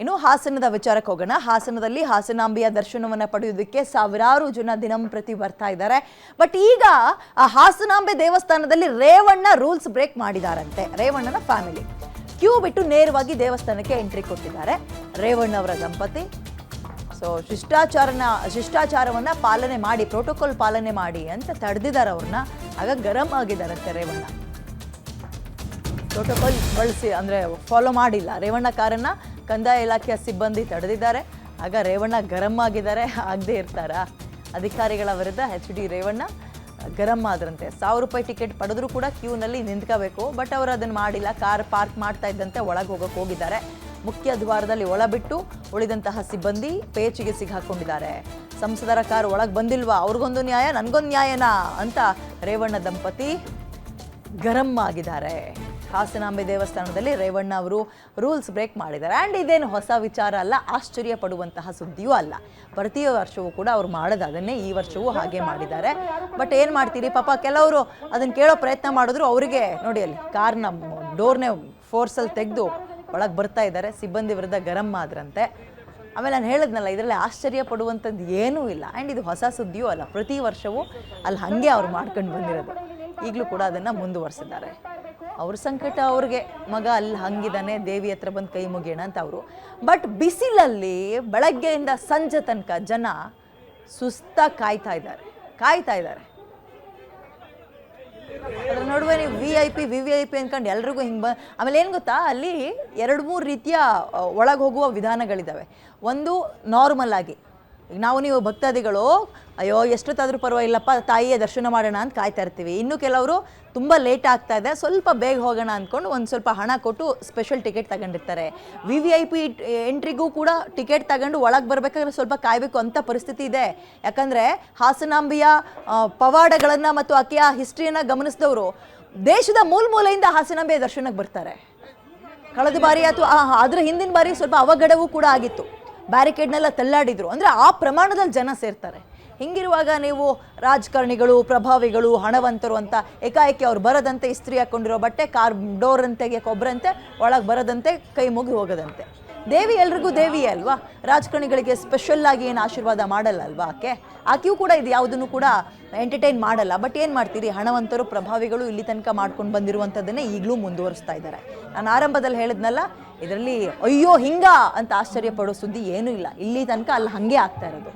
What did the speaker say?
ಇನ್ನು ಹಾಸನದ ವಿಚಾರಕ್ಕೆ ಹೋಗೋಣ. ಹಾಸನದಲ್ಲಿ ಹಾಸನಾಂಬೆಯ ದರ್ಶನವನ್ನ ಪಡೆಯುವುದಕ್ಕೆ ಸಾವಿರಾರು ಜನ ದಿನಂಪ್ರತಿ ಬರ್ತಾ ಇದ್ದಾರೆ. ಬಟ್ ಈಗ ಆ ಹಾಸನಾಂಬೆ ದೇವಸ್ಥಾನದಲ್ಲಿ ರೇವಣ್ಣ ರೂಲ್ಸ್ ಬ್ರೇಕ್ ಮಾಡಿದಾರಂತೆ. ರೇವಣ್ಣನ ಫ್ಯಾಮಿಲಿ ಕ್ಯೂ ಬಿಟ್ಟು ನೇರವಾಗಿ ದೇವಸ್ಥಾನಕ್ಕೆ ಎಂಟ್ರಿ ಕೊಟ್ಟಿದ್ದಾರೆ ರೇವಣ್ಣ ಅವರ ದಂಪತಿ. ಸೊ ಶಿಷ್ಟಾಚಾರವನ್ನ ಪಾಲನೆ ಮಾಡಿ, ಪ್ರೋಟೋಕಾಲ್ ಪಾಲನೆ ಮಾಡಿ ಅಂತ ತಡೆದಿದ್ದಾರೆ ಅವ್ರನ್ನ. ಆಗ ಗರಂ ಆಗಿದ್ದಾರಂತೆ ರೇವಣ್ಣ. ಪ್ರೋಟೋಕಾಲ್ ಬಳಸಿ ಅಂದರೆ ಫಾಲೋ ಮಾಡಿಲ್ಲ. ರೇವಣ್ಣ ಕಾರನ್ನ ಕಂದಾಯ ಇಲಾಖೆಯ ಸಿಬ್ಬಂದಿ ತಡೆದಿದ್ದಾರೆ. ಆಗ ರೇವಣ್ಣ ಗರಂ ಆಗಿದ್ದಾರೆ. ಆಗದೆ ಇರ್ತಾರ ಅಧಿಕಾರಿಗಳ ವಿರುದ್ಧ HD ರೇವಣ್ಣ ಗರಂ ಆದ್ರಂತೆ. 1000 ರೂಪಾಯಿ ಟಿಕೆಟ್ ಪಡೆದ್ರೂ ಕೂಡ ಕ್ಯೂನಲ್ಲಿ ನಿಂತ್ಕೋಬೇಕು. ಬಟ್ ಅವರು ಅದನ್ನು ಮಾಡಿಲ್ಲ. ಕಾರ್ ಪಾರ್ಕ್ ಮಾಡ್ತಾ ಇದ್ದಂತೆ ಒಳಗೆ ಹೋಗಕ್ಕೆ ಹೋಗಿದ್ದಾರೆ. ಮುಖ್ಯ ದ್ವಾರದಲ್ಲಿ ಒಳ ಬಿಟ್ಟು ಉಳಿದಂತಹ ಸಿಬ್ಬಂದಿ ಪೇಚಿಗೆ ಸಿಕ್ಕಾಕೊಂಡಿದ್ದಾರೆ. ಸಂಸದರ ಕಾರ್ ಒಳಗೆ ಬಂದಿಲ್ವಾ, ಅವ್ರಿಗೊಂದು ನ್ಯಾಯ ನನಗೊಂದು ನ್ಯಾಯನಾ ಅಂತ ರೇವಣ್ಣ ದಂಪತಿ ಗರಂ ಆಗಿದ್ದಾರೆ. ಹಾಸನಾಂಬೆ ದೇವಸ್ಥಾನದಲ್ಲಿ ರೇವಣ್ಣ ಅವರು ರೂಲ್ಸ್ ಬ್ರೇಕ್ ಮಾಡಿದ್ದಾರೆ. ಆ್ಯಂಡ್ ಇದೇನು ಹೊಸ ವಿಚಾರ ಅಲ್ಲ, ಆಶ್ಚರ್ಯ ಪಡುವಂತಹ ಸುದ್ದಿಯೂ ಅಲ್ಲ. ಪ್ರತಿ ವರ್ಷವೂ ಕೂಡ ಅವ್ರು ಮಾಡೋದು ಅದನ್ನೇ ಈ ವರ್ಷವೂ ಹಾಗೆ ಮಾಡಿದ್ದಾರೆ. ಬಟ್ ಏನು ಮಾಡ್ತೀರಿ ಪಾಪ, ಕೆಲವರು ಅದನ್ನು ಕೇಳೋ ಪ್ರಯತ್ನ ಮಾಡಿದ್ರು. ಅವರಿಗೆ ನೋಡಿ ಅಲ್ಲಿ ಕಾರ್ನ ಡೋರ್ನೇ ಫೋರ್ಸಲ್ಲಿ ತೆಗೆದು ಒಳಗೆ ಬರ್ತಾ ಇದ್ದಾರೆ. ಸಿಬ್ಬಂದಿ ವಿರುದ್ಧ ಗರಂ ಆದ್ರಂತೆ. ಆಮೇಲೆ ನಾನು ಹೇಳಿದ್ನಲ್ಲ, ಇದರಲ್ಲಿ ಆಶ್ಚರ್ಯ ಪಡುವಂಥದ್ದು ಏನೂ ಇಲ್ಲ. ಆ್ಯಂಡ್ ಇದು ಹೊಸ ಸುದ್ದಿಯೂ ಅಲ್ಲ. ಪ್ರತಿ ವರ್ಷವೂ ಅಲ್ಲಿ ಹಾಗೆ ಅವ್ರು ಮಾಡ್ಕೊಂಡು ಬಂದಿರೋದು. ಈಗಲೂ ಕೂಡ ಅದನ್ನು ಮುಂದುವರಿಸಿದ್ದಾರೆ. ಅವ್ರ ಸಂಕಟ ಅವ್ರಿಗೆ, ಮಗ ಅಲ್ಲಿ ಹಂಗಿದ್ದಾನೆ, ದೇವಿ ಹತ್ರ ಬಂದು ಕೈ ಮುಗಿಯೋಣ ಅಂತ ಅವರು. ಬಟ್ ಬಿಸಿಲಲ್ಲಿ ಬೆಳಗ್ಗೆಯಿಂದ ಸಂಜೆ ತನಕ ಜನ ಸುಸ್ತಾಗಿ ಕಾಯ್ತಾ ಇದ್ದಾರೆ. ಅದ್ರ ನಡುವೆ ನೀವು VIP ಅಂದ್ಕೊಂಡು ಎಲ್ರಿಗೂ ಹಿಂಗೆ ಆಮೇಲೆ ಏನು ಗೊತ್ತಾ, ಅಲ್ಲಿ 2-3 ರೀತಿಯ ಒಳಗೆ ಹೋಗುವ ವಿಧಾನಗಳಿದ್ದಾವೆ. ಒಂದು ನಾರ್ಮಲ್ ಆಗಿ, ಈಗ ನೀವು ಭಕ್ತಾದಿಗಳು ಅಯ್ಯೋ ಎಷ್ಟೊತ್ತಾದರೂ ಪರವಾಗಿಲ್ಲಪ್ಪ ತಾಯಿಯ ದರ್ಶನ ಮಾಡೋಣ ಅಂತ ಕಾಯ್ತಾ ಇರ್ತೀವಿ. ಇನ್ನು ಕೆಲವರು ತುಂಬ ಲೇಟ್ ಆಗ್ತಾ ಇದೆ, ಸ್ವಲ್ಪ ಬೇಗ ಹೋಗೋಣ ಅಂದ್ಕೊಂಡು ಒಂದು ಸ್ವಲ್ಪ ಹಣ ಕೊಟ್ಟು ಸ್ಪೆಷಲ್ ಟಿಕೆಟ್ ತಗೊಂಡಿರ್ತಾರೆ. VIP ಎಂಟ್ರಿಗೂ ಕೂಡ ಟಿಕೆಟ್ ತಗೊಂಡು ಒಳಗೆ ಬರಬೇಕಾದ್ರೆ ಸ್ವಲ್ಪ ಕಾಯಬೇಕು ಅಂತ ಪರಿಸ್ಥಿತಿ ಇದೆ. ಯಾಕಂದರೆ ಹಾಸನಾಂಬೆಯ ಪವಾಡಗಳನ್ನು ಮತ್ತು ಆಕೆಯ ಹಿಸ್ಟ್ರಿಯನ್ನು ಗಮನಿಸಿದವರು ದೇಶದ ಮೂಲೆಯಿಂದ ಹಾಸನಾಂಬೆಯ ದರ್ಶನಕ್ಕೆ ಬರ್ತಾರೆ. ಕಳೆದ ಬಾರಿ ಅಥವಾ ಅದರ ಹಿಂದಿನ ಬಾರಿ ಸ್ವಲ್ಪ ಅವಘಡವೂ ಕೂಡ ಆಗಿತ್ತು. ಬ್ಯಾರಿಕೇಡ್ನೆಲ್ಲ ತಳ್ಳಾಡಿದ್ರು. ಅಂದರೆ ಆ ಪ್ರಮಾಣದಲ್ಲಿ ಜನ ಸೇರ್ತಾರೆ. ಹಿಂಗಿರುವಾಗ ನೀವು ರಾಜಕಾರಣಿಗಳು, ಪ್ರಭಾವಿಗಳು, ಹಣವಂತರು ಅಂತ ಏಕಾಏಕಿ ಅವ್ರು ಬರದಂತೆ, ಇಸ್ತ್ರಿ ಹಾಕ್ಕೊಂಡಿರೋ ಬಟ್ಟೆ ಕಾರ್ ಡೋರ್ ಅಂತ ಒಬ್ಬರಂತೆ ಒಳಗೆ ಬರದಂತೆ, ಕೈ ಮುಗಿ ಹೋಗೋದಂತೆ. ದೇವಿ ಎಲ್ರಿಗೂ ದೇವಿಯೇ ಅಲ್ವಾ. ರಾಜಕಾರಣಿಗಳಿಗೆ ಸ್ಪೆಷಲ್ ಆಗಿ ಏನು ಆಶೀರ್ವಾದ ಮಾಡಲ್ಲ ಅಲ್ವಾ ಆಕೆಯೂ ಕೂಡ ಇದು ಯಾವುದನ್ನು ಕೂಡ ಎಂಟರ್ಟೈನ್ ಮಾಡಲ್ಲ. ಬಟ್ ಏನು ಮಾಡ್ತೀರಿ, ಹಣವಂತರು, ಪ್ರಭಾವಿಗಳು ಇಲ್ಲಿ ತನಕ ಮಾಡ್ಕೊಂಡು ಬಂದಿರುವಂಥದ್ದನ್ನೇ ಈಗಲೂ ಮುಂದುವರಿಸ್ತಾ ಇದ್ದಾರೆ. ನಾನು ಆರಂಭದಲ್ಲಿ ಹೇಳಿದ್ನಲ್ಲ, ಇದರಲ್ಲಿ ಅಯ್ಯೋ ಹಿಂಗ ಅಂತ ಆಶ್ಚರ್ಯ ಪಡೋ ಸುದ್ದಿ ಏನೂ ಇಲ್ಲ. ಇಲ್ಲಿ ತನಕ ಅಲ್ಲಿ ಹಾಗೆ ಆಗ್ತಾ ಇರೋದು.